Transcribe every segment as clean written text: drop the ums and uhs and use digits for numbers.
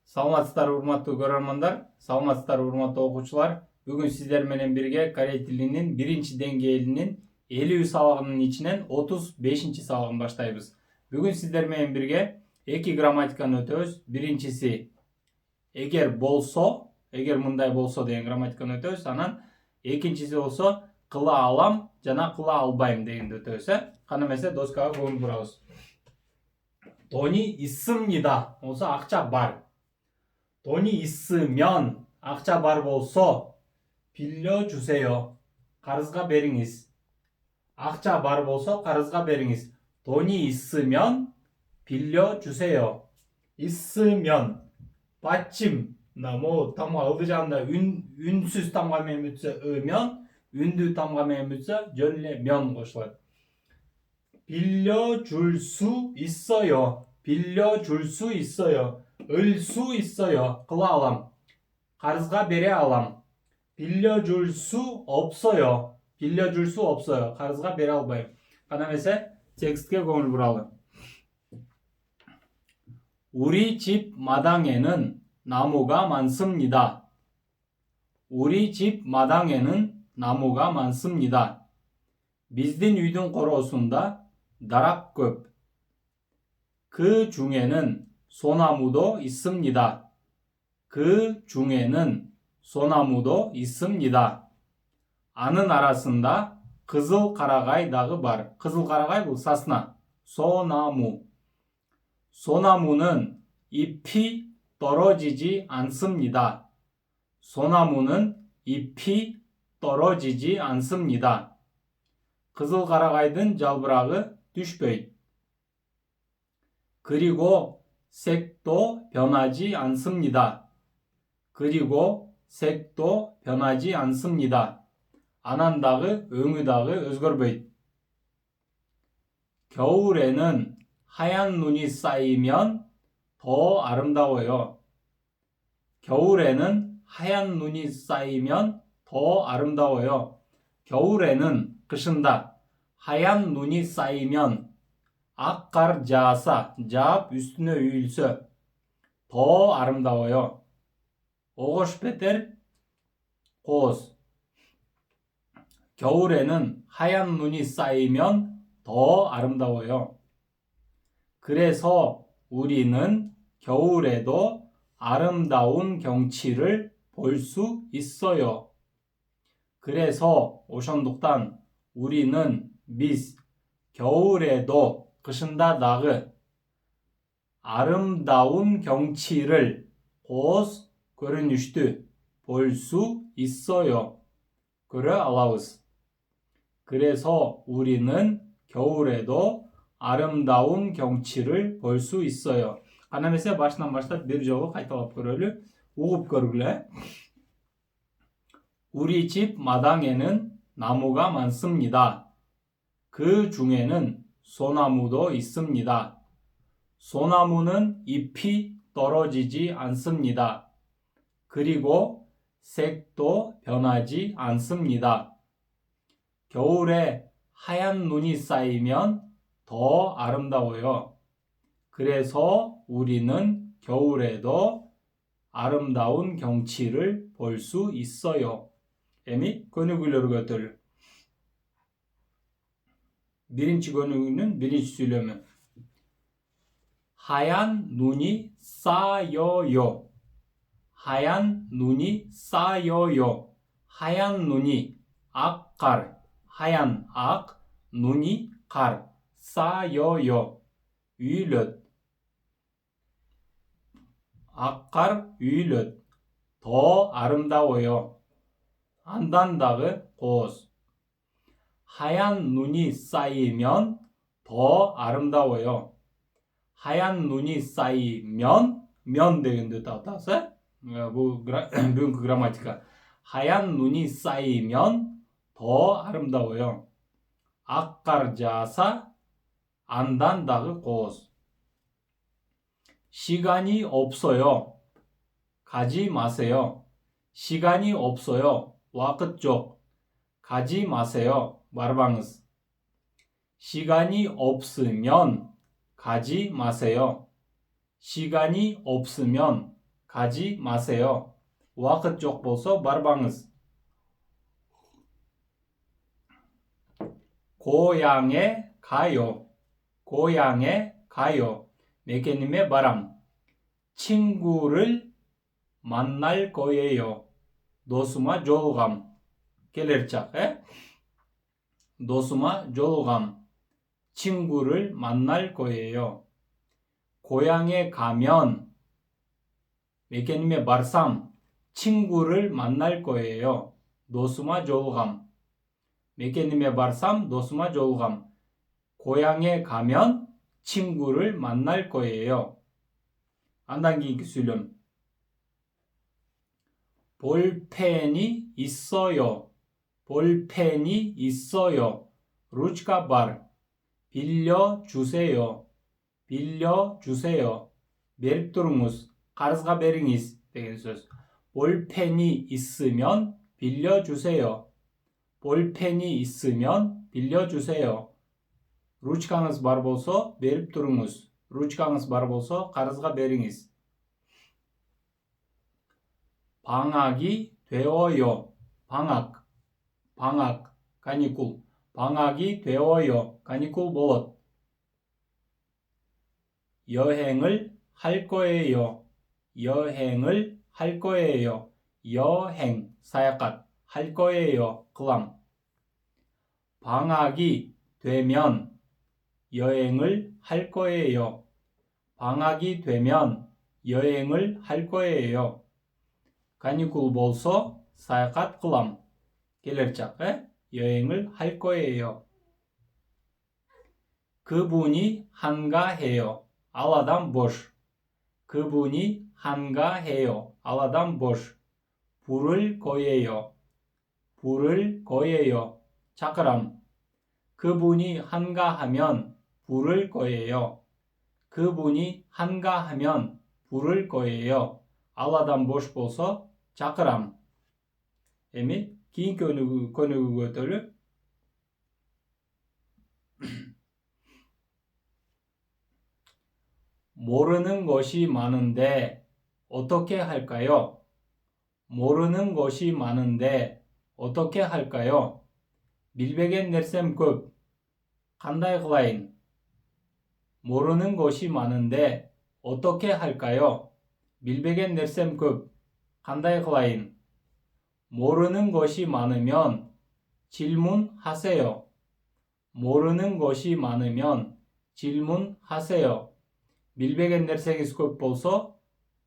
Саламатсыздар урматтуу көрөрмандар, саламатсыздар урматтуу окуучулар. Бүгүн сиздер менен бирге корей тилинин 1-деңгээлинин 50 сабагынын ичинен 35 сабагын баштайбыз. Бүгүн сиздер менен бирге эки грамматиканы өтөбүз. Биринчиси эгер болсо, эгер мындай болсо деген грамматиканы өтөбүз. Анан экинчиси болсо кыла алам жана кыла албайм дегенди өтөбүз. Кана эмесе доскага көңүл бурабыз. 돈이 있습니다. болсо акча бар. 돈이 있으면 акча бар болсо 빌려주세요. карызга бериңиз. акча бар болсо карызга бериңиз. 돈이 있으면 빌려주세요. 있으면 받침 뭐 тамга ылды жанында үнсүз тамга менен бүтсө ы면, үндүү тамга менен бүтсө жөн эле 면 кошулат. 빌려줄 수 있어요. 빌려줄 수 있어요. 을 수 있어요. кыла алам. карызга бере алам. 빌려줄 수 없어요. 빌려줄 수 없어요. карызга бере албайм. кана эмесе текстке көңүл буралы. 우리 집 마당에는 나무가 많습니다. 우리 집 마당에는 나무가 많습니다. биздин үйдүн короосунда дарак көп. 그 중에는 소나무도 있습니다. 그 중에는 소나무도 있습니다. анын арасында кызыл карагай дагы бар. кызыл карагай бул сосна. 소나무. 소나무는 잎이 떨어지지 않습니다. 소나무는 잎이 떨어지지 않습니다. кызыл карагайдын жалбырагы түшпөйт. 그리고 색도 변하지 않습니다. 그리고 색도 변하지 않습니다. анан дагы өңү дагы өзгөрбөйт. 겨울에는 하얀 눈이 쌓이면 더 아름다워요. 겨울에는 하얀 눈이 쌓이면 더 아름다워요. 겨울에는 кышында 하얀 눈이 쌓이면 ак кар жааса, жаап үстүнө үйүлсө 더 아름다워요. огош бетер кооз. 겨울에는 하얀 눈이 쌓이면 더 아름다워요. 그래서 우리는 겨울에도 아름다운 경치를 볼 수 있어요. 그래서 ошондуктан 우리는 biz 겨울에도 кышында дагы 아름다운 경치를 кооз көрүнүштү 볼 수 있어요. көрө алабыз. 그래서 우리는 겨울에도 아름다운 경치를 볼 수 있어요. кана эмесе башынан баштап бир жолу кайталап көрөлү, угуп көргүлө. 우리 집 마당에는 나무가 많습니다. 그 중에는 소나무도 있습니다. 소나무는 잎이 떨어지지 않습니다. 그리고 색도 변하지 않습니다. 겨울에 하얀 눈이 쌓이면 더 아름다워요. 그래서 우리는 겨울에도 아름다운 경치를 볼 수 있어요. эми көнүгүүлөргө өтөлү. Birinci könüğünün birinci söylemi. 하얀 눈이 쌓여요. 하얀 눈이 쌓여요. 하얀 눈이 악깔. 하얀 악, 눈이 깔. 쌓여요. үйүлөт. 악깔 үйүлөт. 더 아름다워요. андан дагы кооз. 하얀 눈이 쌓이면 더 아름다워요. 하얀 눈이 쌓이면 면 дегенди татасы. Bu бүгүнкү грамматика. 하얀 눈이 쌓이면 더 아름다워요. ак кар жааса андан дагы кооз. 시간이 없어요. 가지 마세요. 시간이 없어요. вакыт жок. 가지 마세요. барбаңыз. 시간이 없으면 가지 마세요. 시간이 없으면 가지 마세요. уақыт жоқ болса барбаңыз. 고향에 가요. 고향에 가요. 매개님에 바람. 친구를 만날 거예요. досыма жолығам. келер чақ, досыма жолығам. 친구를 만날 거예요. 고향에 가면 매개님에 барсам 친구를 만날 거예요. досыма жолығам. 매개님에 барсам досыма жолығам. 고향에 가면 친구를 만날 거예요. 안dan keyingi сөйлем. 볼펜이 있어요. 볼펜이 있어요. ручка бар. 빌려주세요. 빌려주세요. беріп тұрыңыз. қарызға беріңіз деген сөз. 볼펜이 있으면 빌려주세요. 볼펜이 있으면 빌려주세요. ручкаңыз бар болса беріп тұрыңыз. ручкаңыз бар болса қарызға беріңіз. 방학이 되어요. 방학. 방학. каникул. 방학이 되어요. каникул болады. 여행을 할 거예요. 여행을 할 거예요. 여행. 사야갓. 할 거예요. қылам. 방학이 되면 여행을 할 거예요. 방학이 되면 여행을 할 거예요. каникул болса саяхат қылам. келер чақ, 여행을 할 거예요. 그분이 한가해요. ал адам бош. 그분이 한가해요. ал адам бош. 부를 거예요. 부를 거예요. чақырам. 그분이 한가하면 부를 거예요. 그분이 한가하면 부를 거예요. ал адам бош болса чақырам. эми кийинки көнүгүүгө өтөлү. 모르는 것이 많은데 어떻게 할까요? 모르는 것이 많은데 어떻게 할까요? билбеген нерсем көп. қандай қылайын? 모르는 것이 많은데 어떻게 할까요? билбеген нерсем көп. қандай қылайын? 모르는 것이 많으면 질문하세요. 모르는 것이 많으면 질문하세요. билбеген нерсеңиз көп болса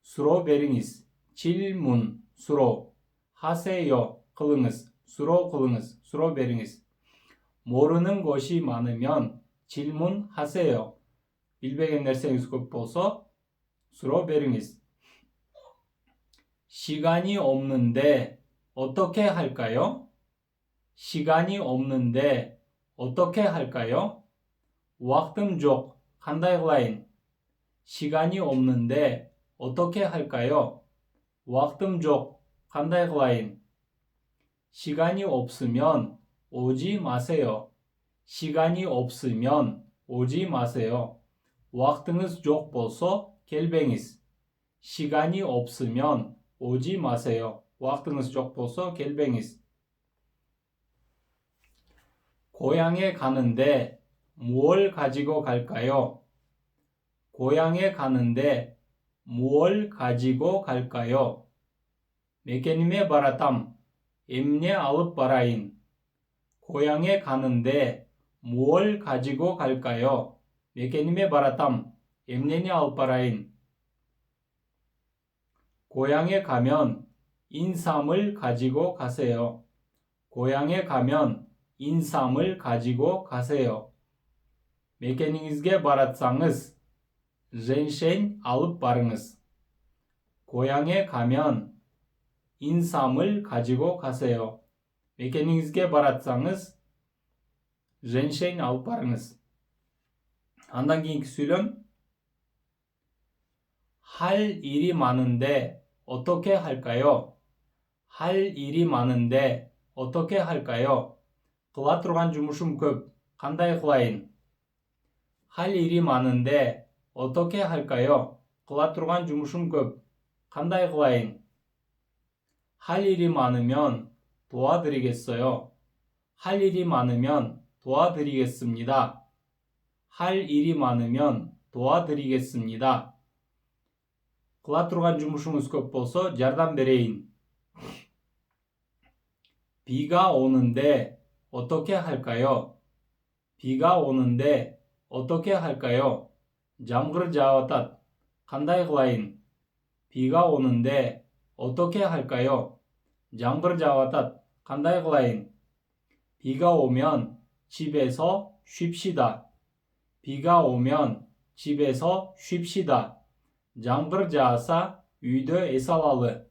суроо бериңиз. 질문, суроо. 하세요, қылыңыз. суроо қылыңыз. суроо бериңиз. 모르는 것이 많으면 질문하세요. билбеген нерсеңиз көп болса суроо бериңиz. 시간이 없는데 어떻게 할까요? 시간이 없는데 어떻게 할까요? уақытым жоқ. қандай қылайын? 시간이 없는데 어떻게 할까요? уақытым жоқ. қандай қылайын? 시간이 없으면 오지 마세요. 시간이 없으면 오지 마세요. уақытыңыз жоқ болса келбеңіз. 시간이 없으면 오지 마세요. уақытыңыз жоқ болса келбеңіз. 고향에 가는데 뭘 가지고 갈까요? 고향에 가는데 뭘 가지고 갈까요? 매개님에 바ратам. эмне алып барайын? 고향에 가는데 뭘 가지고 갈까요? 매개님에 바ратам. эмнени алып барайын? 고향에 가면 인삼을 가지고 가세요. 고향에 가면 인삼을 가지고 가세요. мекениңизге баратсаңыз, женьшень алып барыңыз. 고향에 가면 인삼을 가지고 가세요. мекениңизге баратсаңыз, женьшень алып барыңыз. андан кийинки сүйлөм. 할 일이 많은데 어떻게 할까요? 할 일이 많은데 어떻게 할까요? қыла турган жумушум көп. қандай қылайын? 할 일이 많은데 어떻게 할까요? қыла турган жумушум көп. 간다이 그라인. 할 일이 많으면 도와드리겠어요. 할 일이 많으면 도와드리겠습니다. 할 일이 많으면 도와드리겠습니다. Кыла турган жумушуңуз көп болсо жардам берейин. 비가 오는데 어떻게 할까요? 비가 오는데 어떻게 할까요? жаңбыр жаап 간다이 그라인. 비가 오는데 어떻게 할까요? жаңбыр жаап 간다이 그라인. 비가 오면 집에서 쉽시다. 비가 오면 집에서 쉽시다. жаңбыр жааса үйдө эс алалы.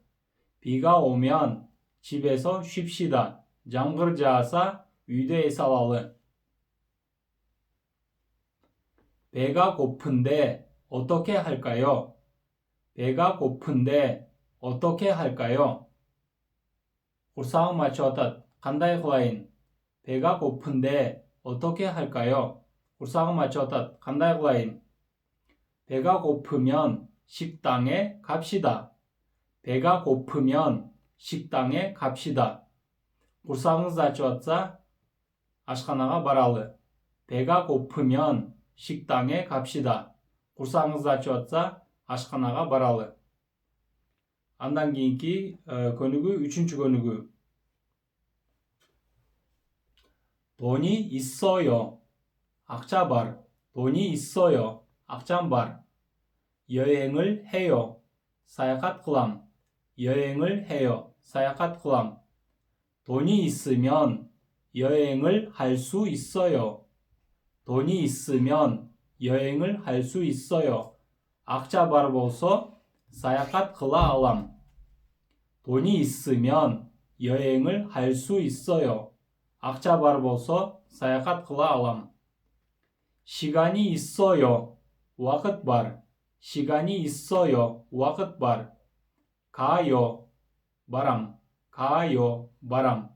비가 오면 집에서 쉽시다. жаңбыр жааса үйдө эс алалы. 배가 고픈데 어떻게 할까요? 배가 고픈데 어떻게 할까요? құрсағым ачып атат. Қандай қылайын? 배가 고픈데 어떻게 할까요? құрсағым ачып атат. Қандай қылайын? 배가 고프면 식당에 갑시다. 배가 고프면 식당에 갑시다. құрсағыңыз ачып атса ашханаға баралы. 배가 고프면 식당에 갑시다. құрсағыңыз ачып атса ашханаға баралы. Андан кийинки көнүгүү, үчүнчү көнүгүү. 돈이 있어요. акча бар. 돈이 있어요. акчам бар. 여행을 해요. 사야хат кылам. 여행을 해요. 사야хат кылам. 돈이 있으면 여행을 할 수 있어요. 돈이 있으면 여행을 할 수 있어요. акча бар болсо 사야хат кыла алам. 돈이 있으면 여행을 할 수 있어요. акча бар болсо 사야хат кыла алам. 시간이 있어요. вакыт бар. 시간이 있어요. вакыт бар. 가요. барам. 가요. барам.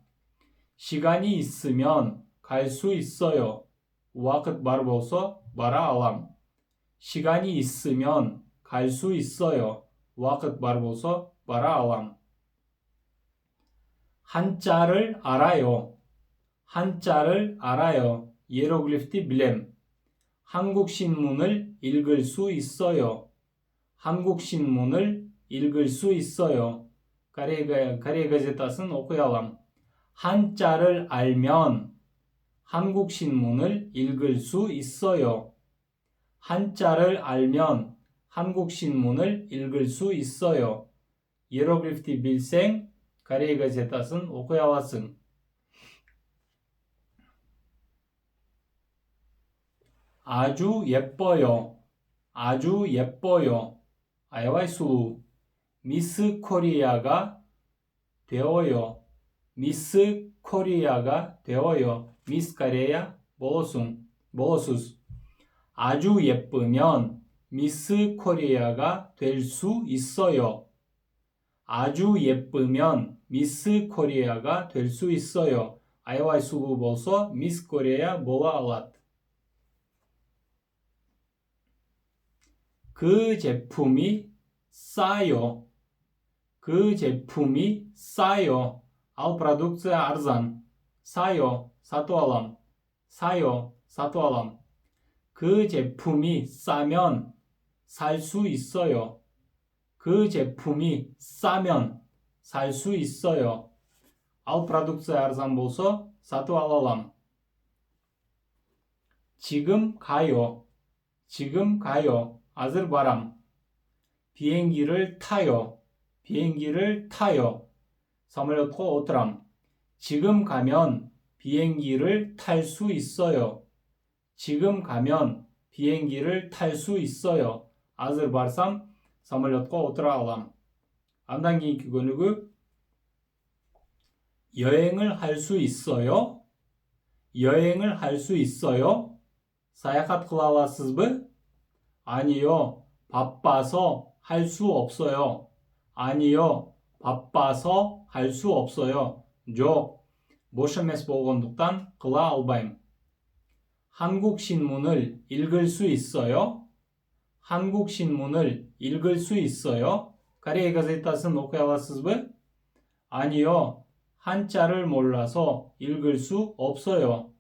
시간이 있으면 갈 수 있어요. вакыт бар болсо бара алам. 시간이 있으면 갈 수 있어요. вакыт бар болсо бара алам. 한자를 알아요. 한자를 알아요. 이에로글리프티 빌렘. 한국신문을 읽을 수 있어요. 한국신문을 읽을 수 있어요. Корея газетасын окуй алам. 한자를 알면 한국신문을 읽을 수 있어요. 한자를 알면 한국신문을 읽을 수 있어요. 이에로글리프티 빌생 Корея газетасын окуй аласың. 아주 예뻐요. 아주 예뻐요. 아야와이 수루. 미스 코리아가 되어요. 미스 코리아가 되어요. 미스 코리아 bolosuz. 아주 예쁘면 미스 코리아가 될 수 있어요. 아주 예쁘면 미스 코리아가 될 수 있어요. 아야와이 수루 болсо 미스 코리아 보ла алат. 그 제품이 싸요. 그 제품이 싸요. Ал продукция арзан. 싸요. сатып алам. 싸요. сатып алам. 그 제품이 싸면 살 수 있어요. 그 제품이 싸면 살 수 있어요. Ал продукция арзан болсо сатып ала алам. 지금 가요. 지금 가요. азыр барам. 비행기를 타요. 비행기를 타요. самолетко отырам. 지금 가면 비행기를 탈 수 있어요. 지금 가면 비행기를 탈 수 있어요. азыр барсам самолетко отыра алам. 안дан кийинки көнүгүү. 여행을 할 수 있어요? 여행을 할 수 있어요? 사야хат кыла аласызбы? 아니요. 바빠서 할 수 없어요. 아니요. 바빠서 할 수 없어요. жоқ. бош эмес болгондуктан кыла албайм. 한국 신문을 읽을 수 있어요? 한국 신문을 읽을 수 있어요? Korey gazetasını okuy alasızbı? 아니요. 한자를 몰라서 읽을 수 없어요.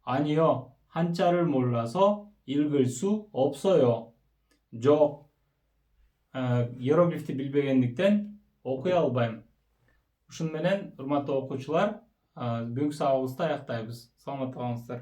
아니요. 한자를 몰라서 읽을 수 없어요. Жоқ. Иероглифти билбегендиктен окуй албайм. Ушун менен урматтуу окуучулар, бүгүнкү сабагыбызды аяктайбыз. Саламатта калыңыздар.